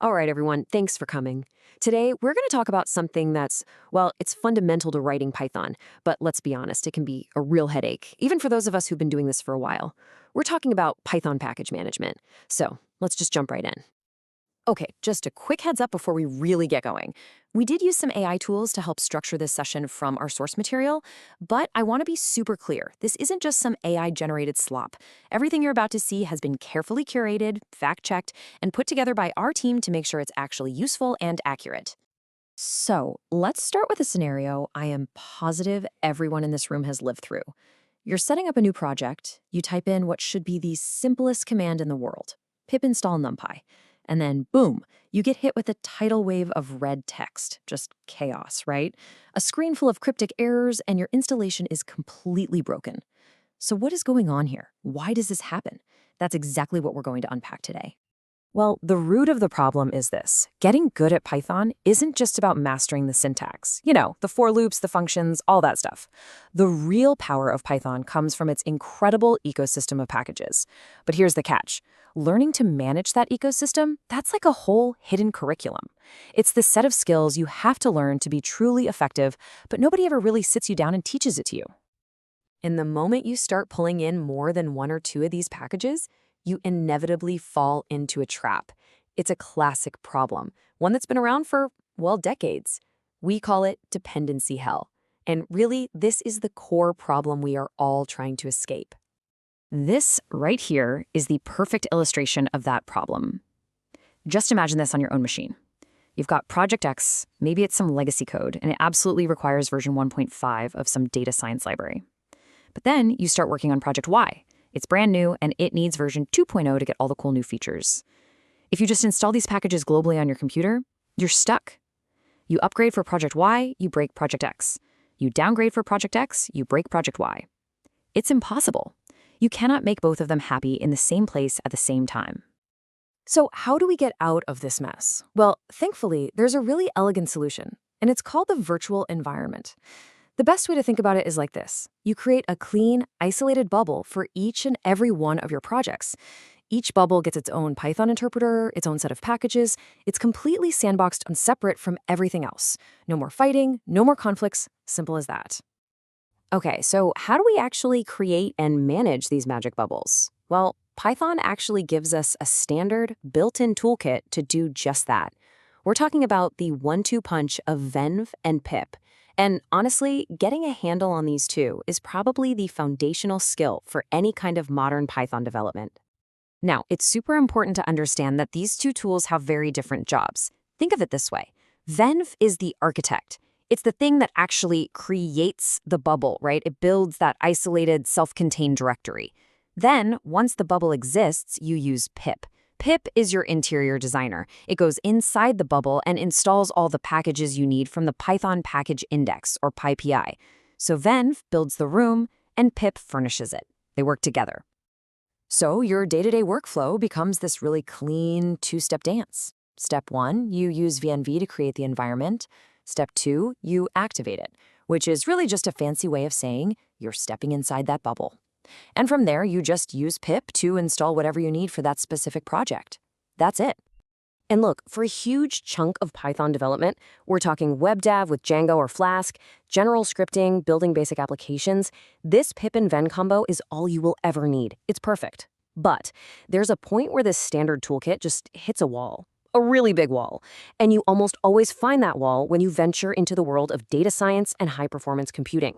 All right, everyone, thanks for coming. Today, we're going to talk about something that's, well, it's fundamental to writing Python, but let's be honest, it can be a real headache, even for those of us who've been doing this for a while. We're talking about Python package management. So let's just jump right in. Okay, just a quick heads up before we really get going. We did use some AI tools to help structure this session from our source material, but I want to be super clear. This isn't just some AI-generated slop. Everything you're about to see has been carefully curated, fact-checked, and put together by our team to make sure it's actually useful and accurate. So let's start with a scenario I am positive everyone in this room has lived through. You're setting up a new project, you type in what should be the simplest command in the world, pip install NumPy. And then, boom, you get hit with a tidal wave of red text. Just chaos, right? A screen full of cryptic errors, and your installation is completely broken. So what is going on here? Why does this happen? That's exactly what we're going to unpack today. Well, the root of the problem is this. Getting good at Python isn't just about mastering the syntax. You know, the for loops, the functions, all that stuff. The real power of Python comes from its incredible ecosystem of packages. But here's the catch. Learning to manage that ecosystem, that's like a whole hidden curriculum. It's the set of skills you have to learn to be truly effective, but nobody ever really sits you down and teaches it to you. And the moment you start pulling in more than one or two of these packages, you inevitably fall into a trap. It's a classic problem, one that's been around for, well, decades. We call it dependency hell. And really, this is the core problem we are all trying to escape. This right here is the perfect illustration of that problem. Just imagine this on your own machine. You've got Project X, maybe it's some legacy code, and it absolutely requires version 1.5 of some data science library. But then you start working on Project Y. It's brand new, and it needs version 2.0 to get all the cool new features. If you just install these packages globally on your computer, you're stuck. You upgrade for Project Y, you break Project X. You downgrade for Project X, you break Project Y. It's impossible. You cannot make both of them happy in the same place at the same time. So how do we get out of this mess? Well, thankfully, there's a really elegant solution, and it's called the virtual environment. The best way to think about it is like this. You create a clean, isolated bubble for each and every one of your projects. Each bubble gets its own Python interpreter, its own set of packages. It's completely sandboxed and separate from everything else. No more fighting, no more conflicts, simple as that. Okay, so how do we actually create and manage these magic bubbles? Well, Python actually gives us a standard built-in toolkit to do just that. We're talking about the 1-2 punch of Venv and pip. And honestly, getting a handle on these two is probably the foundational skill for any kind of modern Python development. Now, it's super important to understand that these two tools have very different jobs. Think of it this way. Venv is the architect. It's the thing that actually creates the bubble, right? It builds that isolated, self-contained directory. Then, once the bubble exists, you use pip. Pip is your interior designer. It goes inside the bubble and installs all the packages you need from the Python package index, or PyPI. So Venv builds the room, and pip furnishes it. They work together. So your day-to-day workflow becomes this really clean two-step dance. Step 1, you use Venv to create the environment. Step 2, you activate it, which is really just a fancy way of saying you're stepping inside that bubble. And from there, you just use pip to install whatever you need for that specific project. That's it. And look, for a huge chunk of Python development, we're talking web dev with Django or Flask, general scripting, building basic applications, this pip and Venv combo is all you will ever need. It's perfect. But there's a point where this standard toolkit just hits a wall. A really big wall. And you almost always find that wall when you venture into the world of data science and high-performance computing.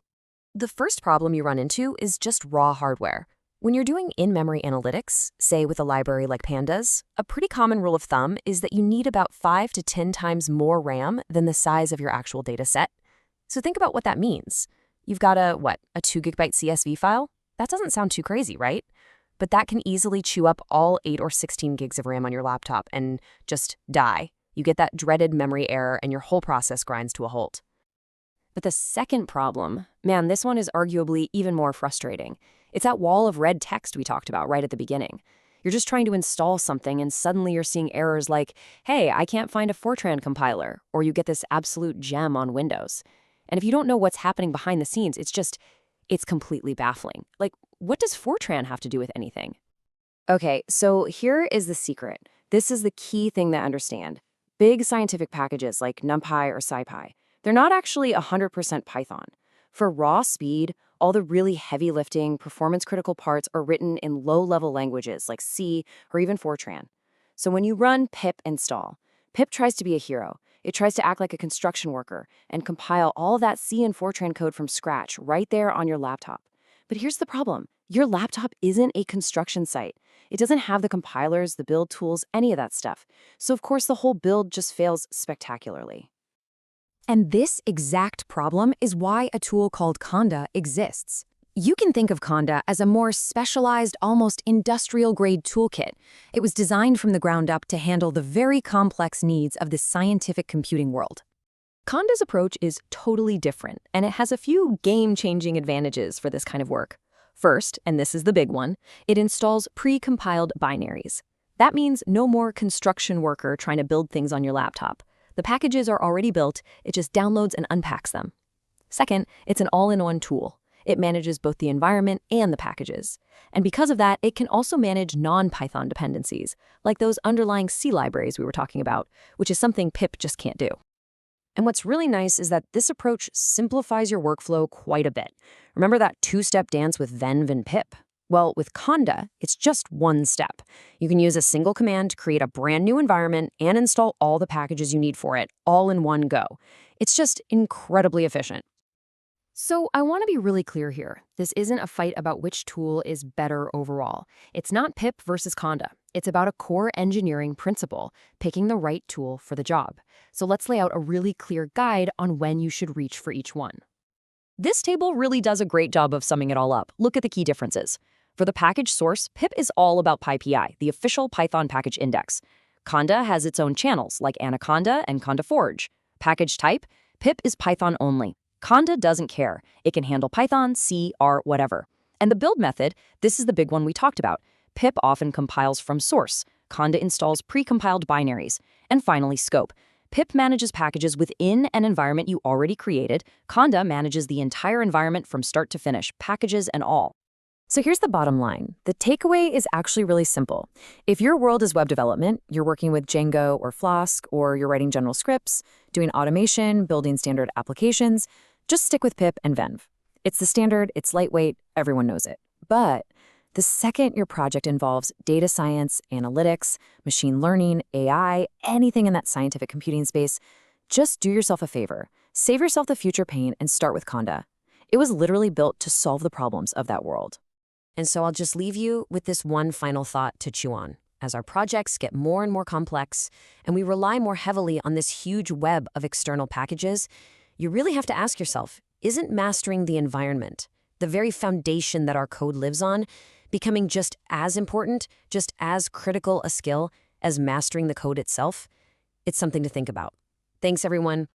The first problem you run into is just raw hardware. When you're doing in-memory analytics, say with a library like Pandas, a pretty common rule of thumb is that you need about 5 to 10 times more RAM than the size of your actual data set. So think about what that means. You've got a 2 GB CSV file? That doesn't sound too crazy, right? But that can easily chew up all 8 or 16 gigs of RAM on your laptop and just die. You get that dreaded memory error and your whole process grinds to a halt. But the second problem, man, this one is arguably even more frustrating. It's that wall of red text we talked about right at the beginning. You're just trying to install something and suddenly you're seeing errors like, hey, I can't find a Fortran compiler, or you get this absolute gem on Windows. And if you don't know what's happening behind the scenes, it's completely baffling. Like, what does Fortran have to do with anything? Okay, so here is the secret. This is the key thing to understand. Big scientific packages like NumPy or SciPy, they're not actually 100% Python. For raw speed, all the really heavy lifting, performance-critical parts are written in low-level languages like C or even Fortran. So when you run pip install, pip tries to be a hero. It tries to act like a construction worker and compile all that C and Fortran code from scratch right there on your laptop. But here's the problem. Your laptop isn't a construction site. It doesn't have the compilers, the build tools, any of that stuff. So of course the whole build just fails spectacularly. And this exact problem is why a tool called Conda exists. You can think of Conda as a more specialized, almost industrial-grade toolkit. It was designed from the ground up to handle the very complex needs of the scientific computing world. Conda's approach is totally different, and it has a few game-changing advantages for this kind of work. First, and this is the big one, it installs pre-compiled binaries. That means no more construction worker trying to build things on your laptop. The packages are already built, it just downloads and unpacks them. Second, it's an all-in-one tool. It manages both the environment and the packages. And because of that, it can also manage non-Python dependencies, like those underlying C libraries we were talking about, which is something pip just can't do. And what's really nice is that this approach simplifies your workflow quite a bit. Remember that two-step dance with Venv and pip? Well, with Conda, it's just one step. You can use a single command to create a brand new environment and install all the packages you need for it, all in one go. It's just incredibly efficient. So I want to be really clear here. This isn't a fight about which tool is better overall. It's not pip versus Conda. It's about a core engineering principle, picking the right tool for the job. So let's lay out a really clear guide on when you should reach for each one. This table really does a great job of summing it all up. Look at the key differences. For the package source, pip is all about PyPI, the official Python package index. Conda has its own channels, like Anaconda and Conda Forge. Package type, pip is Python only. Conda doesn't care. It can handle Python, C, R, whatever. And the build method, this is the big one we talked about. Pip often compiles from source. Conda installs pre-compiled binaries. And finally, scope. Pip manages packages within an environment you already created. Conda manages the entire environment from start to finish, packages and all. So here's the bottom line. The takeaway is actually really simple. If your world is web development, you're working with Django or Flask, or you're writing general scripts, doing automation, building standard applications, just stick with pip and Venv. It's the standard, it's lightweight, everyone knows it. But the second your project involves data science, analytics, machine learning, AI, anything in that scientific computing space, just do yourself a favor. Save yourself the future pain and start with Conda. It was literally built to solve the problems of that world. And so I'll just leave you with this one final thought to chew on. As our projects get more and more complex, and we rely more heavily on this huge web of external packages, you really have to ask yourself, isn't mastering the environment, the very foundation that our code lives on, becoming just as important, just as critical a skill as mastering the code itself? It's something to think about. Thanks, everyone.